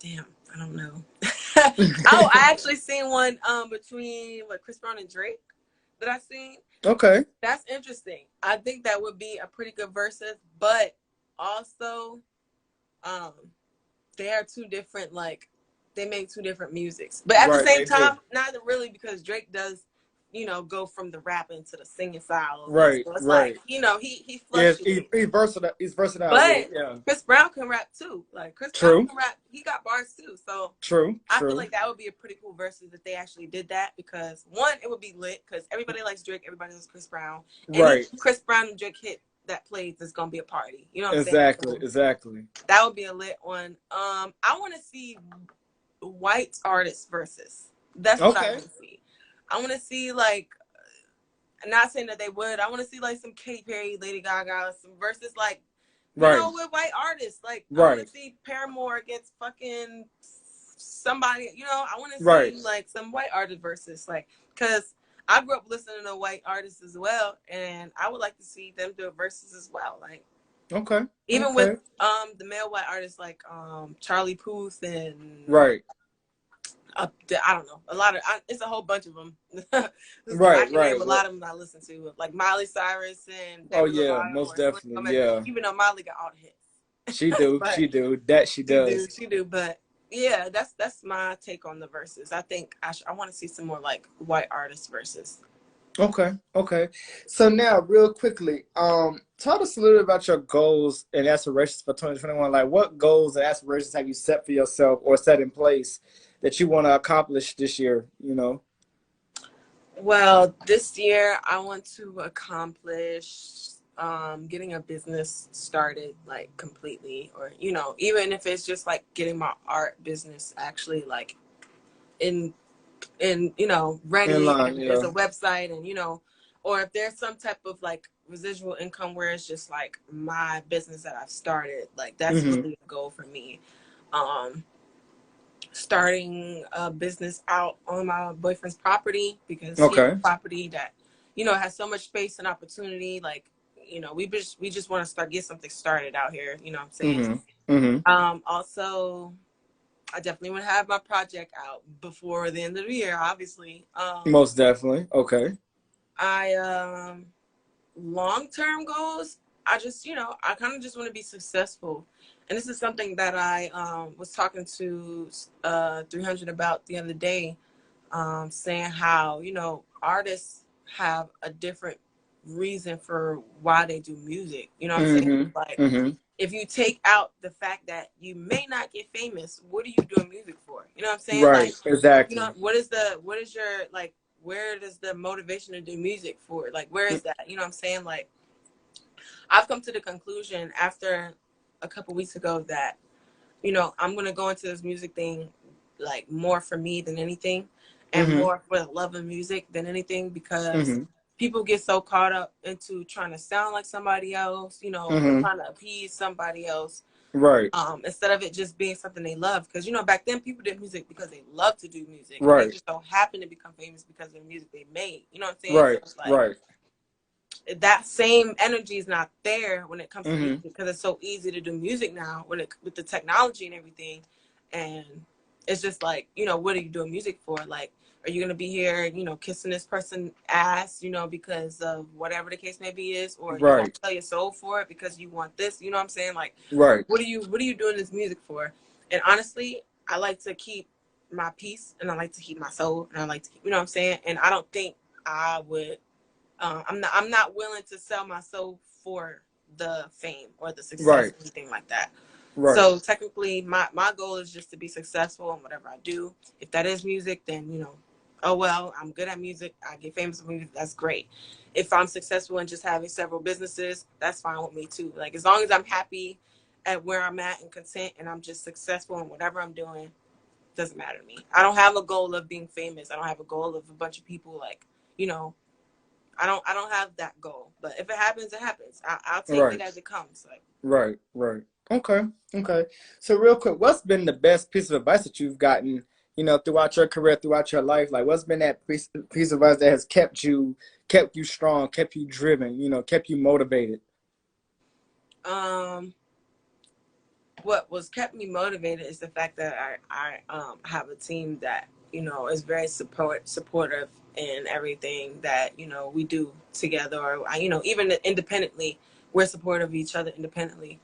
I don't know. Oh, I actually seen one between Chris Brown and Drake that I seen. Okay. That's interesting. I think that would be a pretty good versus, but also they are two different, like, they make two different musics. But at the same time, neither really, because Drake does, go from the rapping to the singing style. Right, so it's right. like, he fluctuates. He's versatile. He's versatile. But Chris Brown can rap too. Like, Chris Brown can rap. He got bars too. So I feel like that would be a pretty cool versus if they actually did that, because one, it would be lit because everybody likes Drake, everybody likes Chris Brown. And Chris Brown and Drake hit that plays, it's gonna be a party. You know what I'm saying? So exactly. that would be a lit one. I want to see white artists versus. That's what I want to see. I want to see, like, not saying that they would. I want to see like some Katy Perry, Lady Gaga, some versus, like, with white artists. Like, I want to see Paramore against fucking somebody. I want to see like some white artist versus, like, because I grew up listening to white artists as well, and I would like to see them do a versus as well. Like, even with the male white artists like Charlie Puth and I don't know, a lot of it's a whole bunch of them. I can name a lot of them I listen to, like Miley Cyrus and most definitely, even though Miley got all the hits. She do. She does. But yeah, that's my take on the verses. I think I want to see some more like white artists versus. Okay. So now, real quickly, tell us a little bit about your goals and aspirations for 2021. Like, what goals and aspirations have you set for yourself or set in place that you want to accomplish this year? Well, this year I want to accomplish getting a business started, like, completely, or even if it's just like getting my art business actually, like, in ready, there's a website, and or if there's some type of like residual income where it's just like my business that I've started, like, that's really a goal for me. Starting a business out on my boyfriend's property, because he has a property that has so much space and opportunity. Like, we just want to get something started out here. You know what I'm saying? Also, I definitely want to have my project out before the end of the year, obviously. Most definitely. Okay. Long-term goals, I just, I kind of just want to be successful. And this is something that I was talking to 300 about the other day, saying how, artists have a different reason for why they do music. You know what I'm saying? Like, if you take out the fact that you may not get famous, what are you doing music for? You know what I'm saying? Right, like, exactly. What is your, like, where does the motivation to do music for? Like, where is that? You know what I'm saying? Like, I've come to the conclusion after a couple weeks ago that, I'm going to go into this music thing, like, more for me than anything, and more for the love of music than anything, because people get so caught up into trying to sound like somebody else, or trying to appease somebody else. Right. Instead of it just being something they love. Because, back then people did music because they love to do music. Right. They just don't happen to become famous because of the music they made. You know what I'm saying? Right. So it's like, that same energy is not there when it comes to music, because it's so easy to do music now with the technology and everything. And it's just like, what are you doing music for? Like, Are you gonna be here, kissing this person ass, because of whatever the case may be is, or you gonna Right. sell your soul for it because you want this? You know what I'm saying? Like, Right. what are you doing this music for? And honestly, I like to keep my peace, and I like to keep my soul, and I like to keep, you know what I'm saying? And I don't think I would. I'm not willing to sell my soul for the fame or the success Right. or anything like that. Right. So technically, my goal is just to be successful in whatever I do. If that is music, then oh well, I'm good at music. I get famous for music. That's great. If I'm successful in just having several businesses, that's fine with me too. Like, as long as I'm happy at where I'm at and content, and I'm just successful in whatever I'm doing, doesn't matter to me. I don't have a goal of being famous. I don't have a goal of a bunch of people, like, you know. I don't have that goal. But if it happens, it happens. I'll take it Right. as it comes. Like, Right. Right. Okay. Okay. So real quick, what's been the best piece of advice that you've gotten, throughout your career, throughout your life? Like, what's been that piece of advice that has kept you strong, kept you driven, kept you motivated? um, what was kept me motivated is the fact that I have a team that is very supportive in everything that we do together, or even independently, we're supportive of each other independently.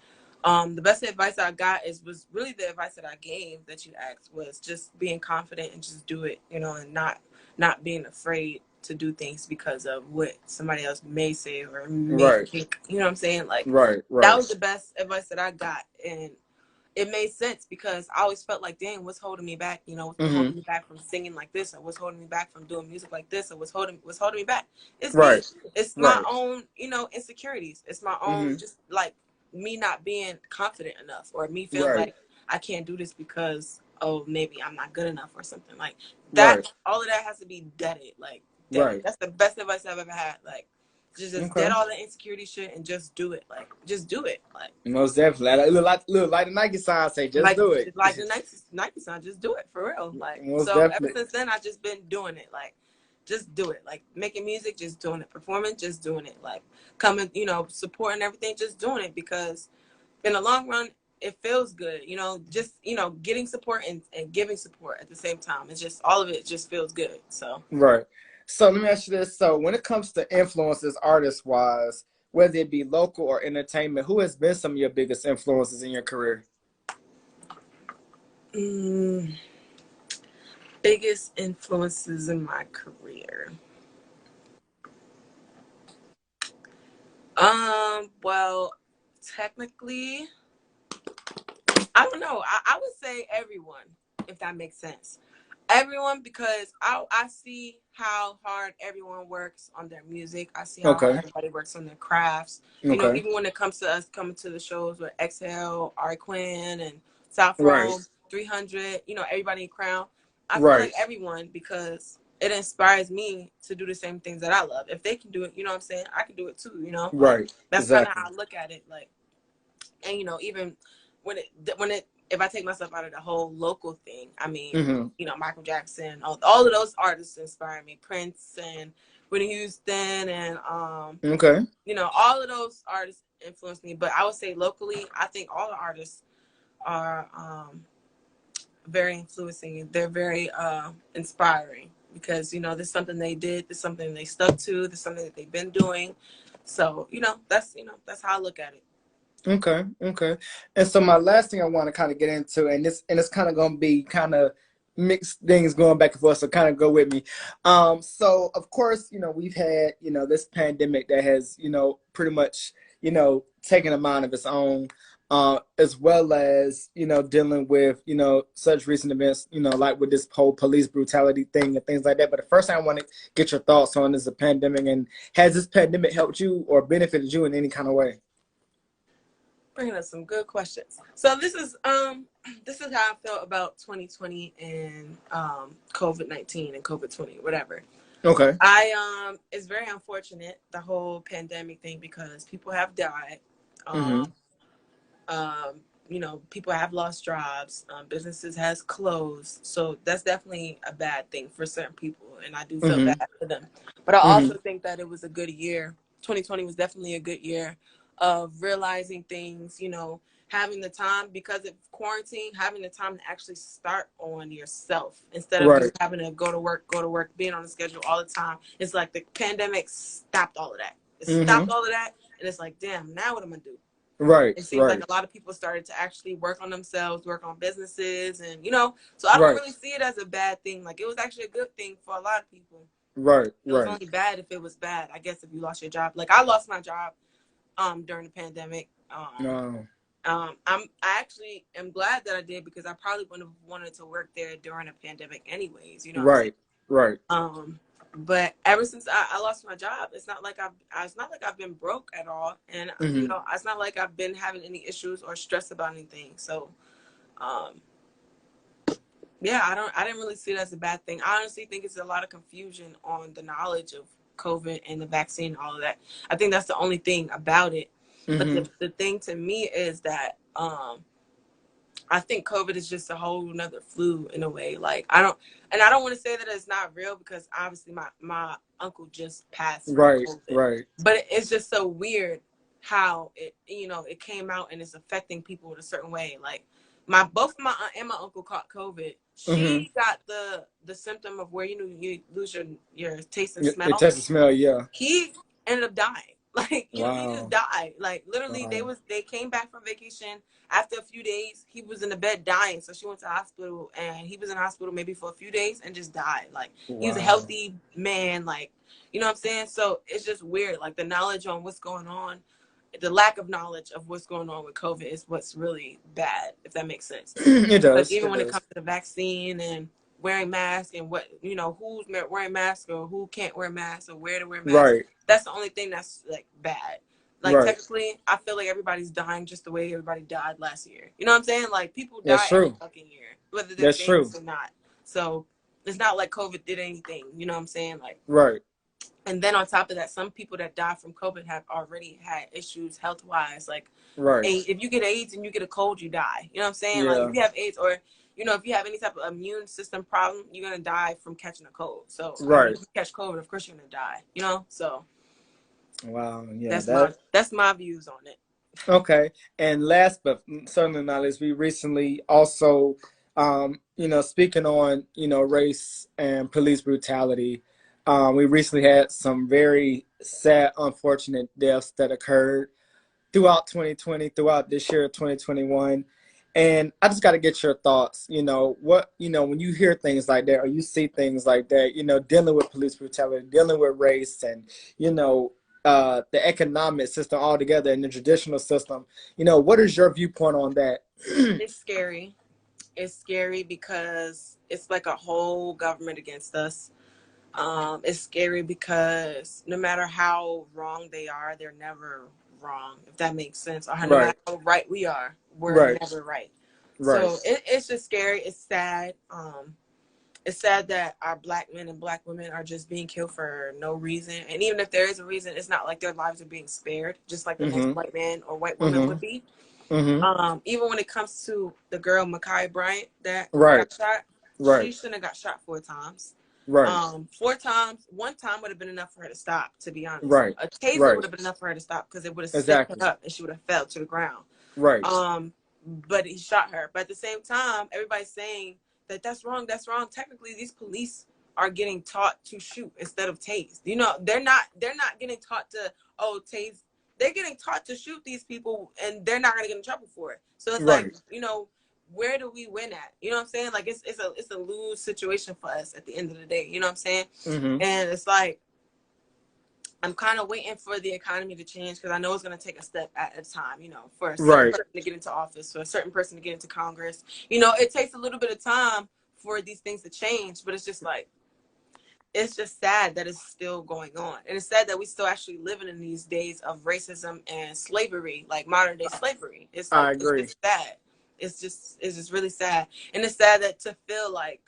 The best advice I got was really the advice that I gave that you asked, was just being confident and just do it, and not being afraid to do things because of what somebody else may say or may Right. think. You know what I'm saying? Like, Right. that Right. was the best advice that I got. And it made sense because I always felt like, dang, what's holding me back? What's Mm-hmm. holding me back from singing like this, or what's holding me back from doing music like this, or what's holding me back? It's me. Right. It's my Right. own, insecurities. It's my own, Mm-hmm. just like me not being confident enough, or me feeling Right. like I can't do this because, oh, maybe I'm not good enough or something like that. Right. All of that has to be deaded, like deaded. Right. That's the best advice I've ever had. Like, just dead Okay. all the insecurity shit and just do it. Like, just do it. Like. Most definitely. Like the Nike sign say, just Like do it. like the Nike sign, just do it for real. Like, Most so ever definitely. since then, I just been doing it. Like, just do it. Like, making music, just doing it. Performing, just doing it. Like, coming, supporting everything, just doing it, because in the long run, it feels good. Just getting support and giving support at the same time. It's just, all of it just feels good. So. Right. So let me ask you this. So when it comes to influences, artist wise, whether it be local or entertainment, who has been some of your biggest influences in your career? Mm, biggest influences in my career. Well, technically, I don't know. I would say everyone, if that makes sense. Everyone, because I see how hard everyone works on their music. I see how hard Okay. everybody works on their crafts. Okay. Even when it comes to us coming to the shows with Exhale, Ari Quinn, and South Right. Rome, 300, everybody in Crown. I feel Right. like everyone, because it inspires me to do the same things that I love. If they can do it, you know what I'm saying? I can do it too, Like, Right. that's kind of Exactly. how I look at it. Like, and even when it if I take myself out of the whole local thing, I mean, Mm-hmm. Michael Jackson, all of those artists inspire me. Prince and Whitney Houston, and Okay. all of those artists influence me. But I would say locally, I think all the artists are very influencing. They're very inspiring, because there's something they did, there's something they stuck to, there's something that they've been doing. So that's how I look at it. Okay, okay. And so my last thing I want to kind of get into, and it's kind of gonna be kind of mixed things going back and forth, so kind of go with me. So of course, we've had, this pandemic that has, pretty much, taken a mind of its own, as well as, dealing with, such recent events, like with this whole police brutality thing and things like that. But the first thing I want to get your thoughts on is the pandemic, and has this pandemic helped you or benefited you in any kind of way? Bringing us some good questions. So this is how I felt about 2020 and COVID-19 and COVID-20, whatever. Okay. It's very unfortunate, the whole pandemic thing, because people have died. Um, Mm-hmm. People have lost jobs. Businesses has closed. So that's definitely a bad thing for certain people, and I do feel Mm-hmm. bad for them. But I Mm-hmm. also think that it was a good year. 2020 was definitely a good year of realizing things, having the time because of quarantine, having the time to actually start on yourself instead of Right. just having to go to work, being on the schedule all the time. It's like the pandemic stopped all of that. It stopped all of that, and it's like, damn, now what am I gonna do? Right. It seems like Right. a lot of people started to actually work on themselves, work on businesses, and so I don't Right. really see it as a bad thing. Like, it was actually a good thing for a lot of people. Right. It was Right. only bad if it was bad, I guess, if you lost your job. Like, I lost my job during the pandemic. No. I actually am glad that I did, because I probably wouldn't have wanted to work there during a pandemic anyways. You know what I'm saying? Right. Right. But ever since I lost my job, it's not like I've been broke at all, and Mm-hmm. it's not like I've been having any issues or stress about anything. So, um, yeah, I didn't really see it as a bad thing. I honestly think it's a lot of confusion on the knowledge of COVID and the vaccine and all of that. I think that's the only thing about it. But Mm-hmm. the thing to me is that I think COVID is just a whole nother flu in a way. Like, I don't want to say that it's not real, because obviously my uncle just passed from Right. COVID, Right. but it's just so weird how it came out and it's affecting people in a certain way. Like, both my aunt and my uncle caught COVID. Mm-hmm. She got the symptom of where you lose your taste and Your smell. taste and smell. Yeah. He ended up dying. Like, he just Wow. died. Like, literally, Wow. they came back from vacation. After a few days, he was in the bed dying. So she went to the hospital, and he was in the hospital maybe for a few days and just died. Like, he was a Wow. healthy man. Like, you know what I'm saying? So it's just weird. Like, the knowledge on what's going on, the lack of knowledge of what's going on with COVID is what's really bad, if that makes sense. It Like, does. even It when it comes does. to the vaccine and wearing masks and who's wearing masks or who can't wear masks or where to wear masks, Right. that's the only thing that's like bad. Like, Right. technically, I feel like everybody's dying just the way everybody died last year. You know what I'm saying? Like, people That's die every true. fucking year, whether they're That's true. famous or not. So it's not like COVID did anything. You know what I'm saying? Like, Right. and then on top of that, some people that die from COVID have already had issues health wise. Like, Right. if you get AIDS and you get a cold, you die. You know what I'm saying? Like, Yeah. if you have AIDS, or if you have any type of immune system problem, you're gonna die from catching a cold. So, I mean, Right. if you catch COVID, of course you're gonna die. You know? So Wow. Yeah. that's That. my views on it. Okay. And last but certainly not least, we recently also, speaking on, race and police brutality, we recently had some very sad, unfortunate deaths that occurred throughout 2020, throughout this year, 2021. And I just got to get your thoughts. When you hear things like that or you see things like that, dealing with police brutality, dealing with race and, the economic system altogether and the traditional system, what is your viewpoint on that? It's scary. It's scary because it's like a whole government against us. It's scary because no matter how wrong they are, they're never wrong, if that makes sense. Or no Right, matter how right we are, we're right, never right. right, So it's just scary. It's sad. It's sad that our black men and black women are just being killed for no reason. And even if there is a reason, it's not like their lives are being spared, just like the next mm-hmm, white man or white woman mm-hmm, would be. mm-hmm, Even when it comes to the girl Makai Bryant that right, got shot, right, she shouldn't have got shot 4 times. right, 4 times, one time would have been enough for her to stop, to be honest. right, A taser right, would have been enough for her to stop, because it would have set her exactly, up and she would have fell to the ground. right, But he shot her. But at the same time, everybody's saying that that's wrong. That's wrong. Technically, these police are getting taught to shoot instead of tase. They're not getting taught to tase. They're getting taught to shoot these people, and they're not gonna get in trouble for it. So it's like, right, where do we win at? You know what I'm saying? Like, it's a lose situation for us at the end of the day. You know what I'm saying? mm-hmm, And it's like, I'm kind of waiting for the economy to change, because I know it's going to take a step at a time, for a certain right, person to get into office, for a certain person to get into Congress. It takes a little bit of time for these things to change, but it's just like, it's just sad that it's still going on. And it's sad that we still actually living in these days of racism and slavery, like modern day slavery. It's I like, it's agree, just sad. It's just really sad. And it's sad that to feel like,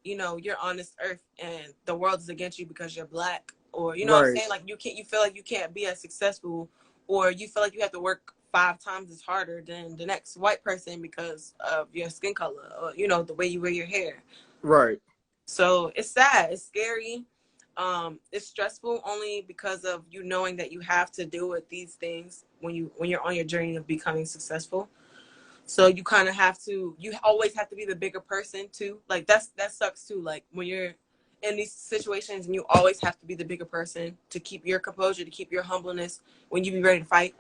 you're on this earth and the world is against you because you're black, or you know what I'm right, saying? Like, you feel like you can't be as successful, or you feel like you have to work 5 times as harder than the next white person because of your skin color, or the way you wear your hair. right, So it's sad, it's scary, it's stressful, only because of knowing that you have to deal with these things when you're on your journey of becoming successful. So you kind of have to, you always have to be the bigger person too. Like that sucks too. Like when you're in these situations and you always have to be the bigger person to keep your composure, to keep your humbleness when you be ready to fight.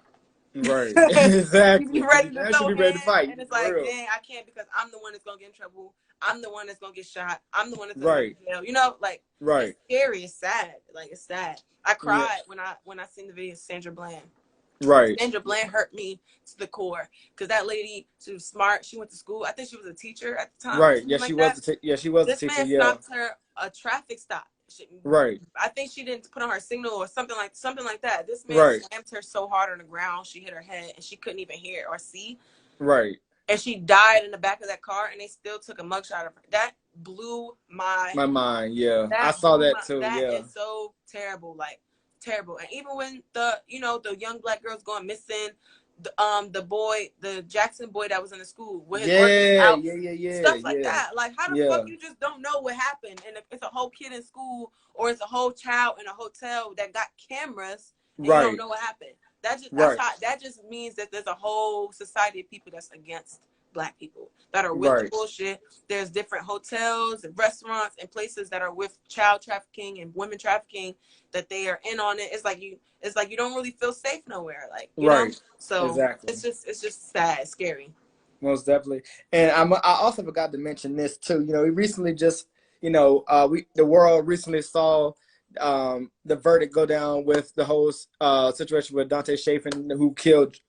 Right. You be Exactly. ready You to actually throw be ready to hands, fight and it's for like, real. dang, I can't because I'm the one that's gonna get in trouble. I'm the one that's gonna get shot. I'm the one that's gonna go Right. to jail. You know, like Right. it's scary. It's sad. Like it's sad. I Yeah. cried when I seen the video of Sandra Bland. Right. Sandra Bland hurt me to the core because that lady, she was smart. She went to school. I think she was a teacher at the time or Right. Yeah, something she like was that. the yeah, she was a This teacher. man Yeah. stopped her a traffic stop. Right. I think she didn't put on her signal or something like that. This man Right. slammed her so hard on the ground, she hit her head and she couldn't even hear or see. Right. And she died in the back of that car, and they still took a mugshot of her. That blew my My mind. Yeah. I that saw blew that my too. that Yeah. is so terrible, like terrible. And even when the the young black girls going missing, the Jackson boy that was in the school with his organs Yeah. out, Yeah. Yeah. Yeah. stuff like Yeah. that. Like how the fuck Yeah. you just don't know what happened? And if it's a whole kid in school or it's a whole child in a hotel that got cameras and you don't Right. know what happened. Right. That just means that there's a whole society of people that's against black people that are with the Right. bullshit. There's different hotels and restaurants and places that are with child trafficking and women trafficking that they are in on it. It's like you don't really feel safe nowhere, like, you know? Right. So Exactly. it's just sad, scary. Most definitely. And I also forgot to mention this too. You know, we recently just, the world recently saw the verdict go down with the whole situation with Dante Chafin, who killed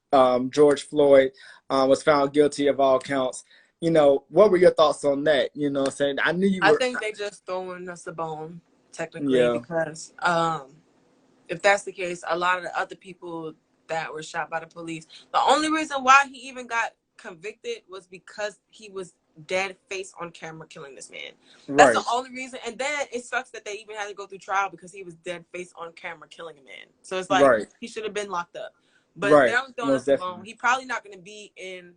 George Floyd, was found guilty of all counts. You know, what were your thoughts on that? You know what I'm saying? I knew you I were. think they just throwing us a bone, technically, Yeah. because if that's the case, a lot of the other people that were shot by the police, the only reason why he even got convicted was because he was dead face on camera killing this man. That's the Right. only reason. And then it sucks that they even had to go through trial because he was dead face on camera killing a man. So it's like Right. he should have been locked up. But Right. they're only throwing Most us a bone. definitely. He probably not going to be in.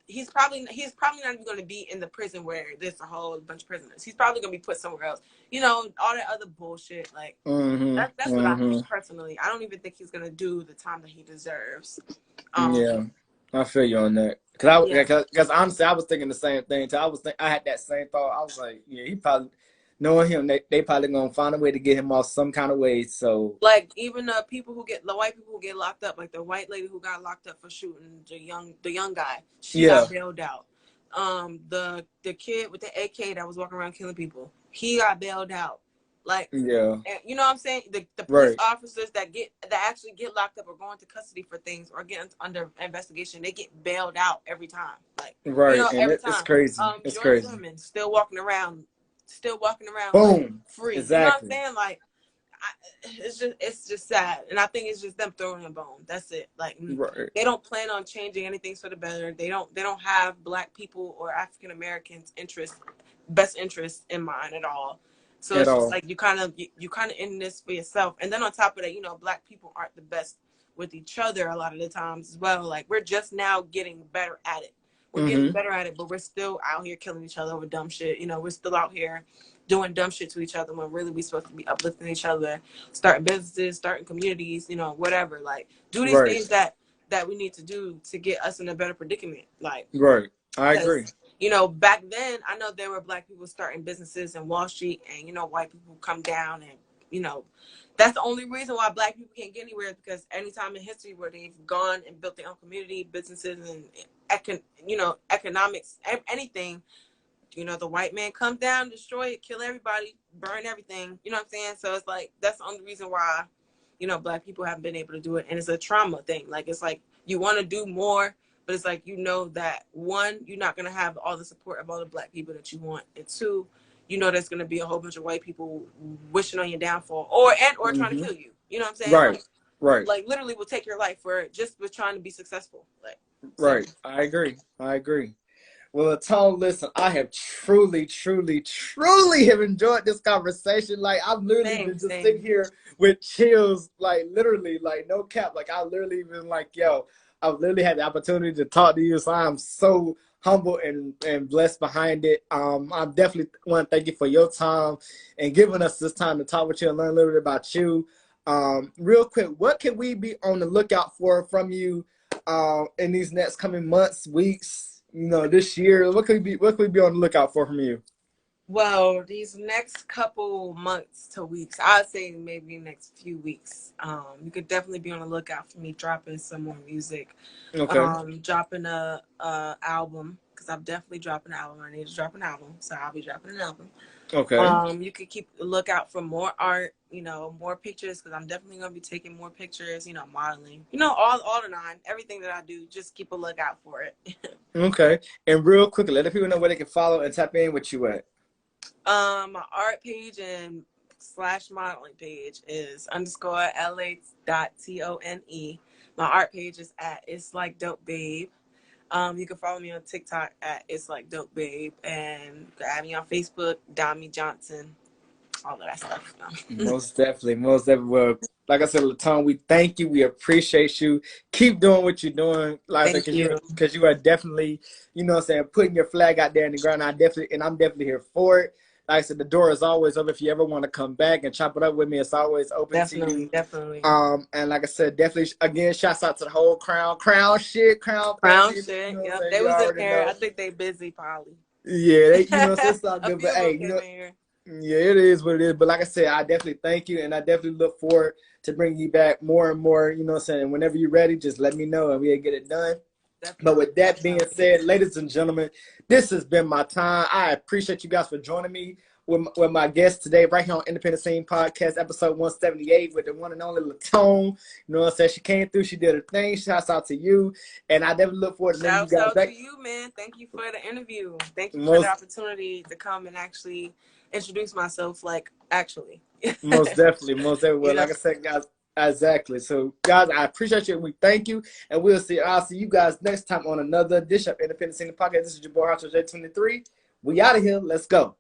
He's probably not even going to be in the prison where there's a whole bunch of prisoners. He's probably going to be put somewhere else. You know, all that other bullshit. Like that's what I think personally. I don't even think he's going to do the time that he deserves. Yeah. I feel you on that. Cause Yeah. cause honestly, I was thinking the same thing. So I had that same thought. I was like, yeah, he probably, knowing him, they probably gonna find a way to get him off some kind of way. So Like even the white people who get locked up, like the white lady who got locked up for shooting the young guy, she got bailed out. The kid with the AK that was walking around killing people, he got bailed out. Like, yeah, you know what I'm saying? The police right, officers that actually get locked up or go into custody for things or get under investigation, they get bailed out every time. Like, you right, know, and every it's time. crazy. It's George crazy. Zimmerman still walking around like Boom. free. You know what I'm Exactly. saying? Like, it's just sad, and I think it's just them throwing a bone. That's it. Like Right. they don't plan on changing anything for the better. They don't have black people or African Americans' best interest in mind at all. So At it's just all. like you kind of in this for yourself, and then on top of that, black people aren't the best with each other a lot of the times as well. Like we're just now getting better at it. We're getting better at it, but we're still out here killing each other over dumb shit. We're still out here doing dumb shit to each other when really we're supposed to be uplifting each other, starting businesses, starting communities, whatever. Like do these Right. things that we need to do to get us in a better predicament. Like, Right. I agree. back then I know there were black people starting businesses in Wall Street, and white people come down, and that's the only reason why black people can't get anywhere, because anytime in history where they've gone and built their own community, businesses, and economics, anything, the white man comes down, destroy it, kill everybody, burn everything. You know what I'm saying? So it's like that's the only reason why, black people haven't been able to do it, and it's a trauma thing. Like it's like you want to do more, but it's like that one, you're not gonna have all the support of all the black people that you want, and two, there's gonna be a whole bunch of white people wishing on your downfall or trying to kill you. You know what I'm saying? Right. Right. Like literally will take your life for trying to be successful. Like Right. I agree. Well, La.Tone, listen, I have truly, truly, truly have enjoyed this conversation. Like, I've literally been just sitting here with chills, like, literally, like, no cap. Like, I literally been like, yo, I've literally had the opportunity to talk to you, so I'm so humble and blessed behind it. I definitely want to thank you for your time and giving us this time to talk with you and learn a little bit about you. Real quick, what can we be on the lookout for from you in these next coming months, weeks, this year? What could we be on the lookout for from you? Well, these next couple months to weeks, I'd say maybe next few weeks, you could definitely be on the lookout for me dropping some more music, Okay. dropping a album, because I'm definitely dropping an album. I need to drop an album, so I'll be dropping an album. Okay. You could keep a lookout for more art, more pictures, because I'm definitely gonna be taking more pictures, modeling, all the nine, everything that I do. Just keep a lookout for it. Okay. And real quickly, let the people know where they can follow and tap in with you at. My art page and / modeling page is _la.tone. My art page is at It's Like Dope Babe. You can follow me on TikTok at It's Like Dope Babe, and you can add me on Facebook, Dami Johnson, all of that stuff. Most definitely. Most definitely. Well, like I said, La.Tone, we thank you. We appreciate you. Keep doing what you're doing. Like I said, Thank you. because you are definitely, putting your flag out there in the ground. I'm definitely here for it. Like I said, the door is always open. If you ever want to come back and chop it up with me, it's always open to you. Definitely. And like I said, definitely again, shouts out to the whole Crown family. Shit. You know what I'm Yep, saying? they You was in already there. know. I think they busy, probably. Yeah, it's all A good. few But of them hey, came in here. yeah, it is what it is. But like I said, I definitely thank you, and I definitely look forward to bringing you back more and more. You know what I'm saying? Whenever you're ready, just let me know, and we'll get it done. But with that being said, ladies and gentlemen, this has been my time. I appreciate you guys for joining me with my guest today, right here on Independent Scene Podcast, episode 178, with the one and only La.Tone. You know what I'm saying? She came through, she did her thing. Shouts out to you. And I definitely look forward to bringing you Shouts guys out back. to you, man. Thank you for the interview. Thank you for the Most opportunity to come and actually introduce myself, like, actually. Most definitely. Most definitely. Well, You know? like I said, guys, exactly. So, guys, I appreciate you, and we thank you. And I'll see you guys next time on another edition of Independent Scene Podcast. This is your boy, Hunter J23. We out of here. Let's go.